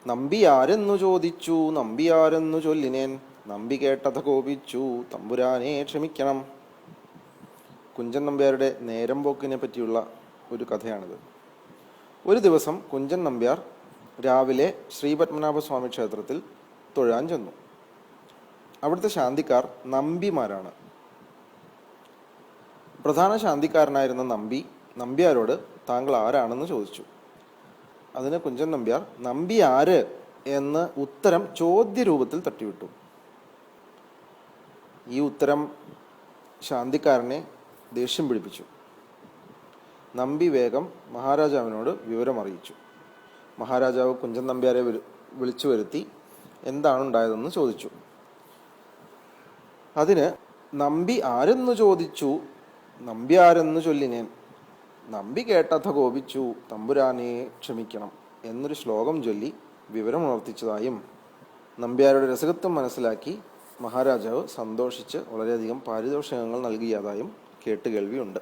നമ്പിയാരെന്നു ചോദിച്ചു നമ്പിയാരെന്നു ചൊല്ലിനേൻ, നമ്പി കേട്ടത കോപിച്ചു തമ്പുരാനെ ക്ഷമിക്കണം. കുഞ്ചൻ നമ്പ്യാരുടെ നേരം പോക്കിനെ പറ്റിയുള്ള ഒരു കഥയാണിത്. ഒരു ദിവസം കുഞ്ചൻ നമ്പ്യാർ രാവിലെ ശ്രീപത്മനാഭസ്വാമി ക്ഷേത്രത്തിൽ തൊഴാൻ ചെന്നു. അവിടുത്തെ ശാന്തിക്കാർ നമ്പിമാരാണ്. പ്രധാന ശാന്തിക്കാരനായിരുന്ന നമ്പ്യാരോട് താങ്കൾ ആരാണെന്ന് ചോദിച്ചു. അതിന് കുഞ്ചൻ നമ്പ്യാർ നമ്പി ആര് എന്ന് ഉത്തരം ചോദ്യരൂപത്തിൽ തട്ടിവിട്ടു. ഈ ഉത്തരം ശാന്തിക്കാരനെ ദേഷ്യം പിടിപ്പിച്ചു. നമ്പി വേഗം മഹാരാജാവിനോട് വിവരമറിയിച്ചു. മഹാരാജാവ് കുഞ്ചൻ നമ്പ്യാരെ വിളിച്ചു വരുത്തി എന്താണ് ഉണ്ടായതെന്ന് ചോദിച്ചു. അതിന് നമ്പി ആരെന്നു ചോദിച്ചു നമ്പി ആരെന്നു ചൊല്ലിനേൻ, നമ്പി കേട്ടഥ കോപിച്ചു തമ്പുരാനെ ക്ഷമിക്കണം എന്നൊരു ശ്ലോകം ചൊല്ലി വിവരമുണർത്തിച്ചതായും നമ്പ്യാരുടെ രസകത്വം മനസ്സിലാക്കി മഹാരാജാവ് സന്തോഷിച്ച് വളരെയധികം പാരിതോഷികങ്ങൾ നൽകിയതായും കേട്ടുകേൾവിയുണ്ട്.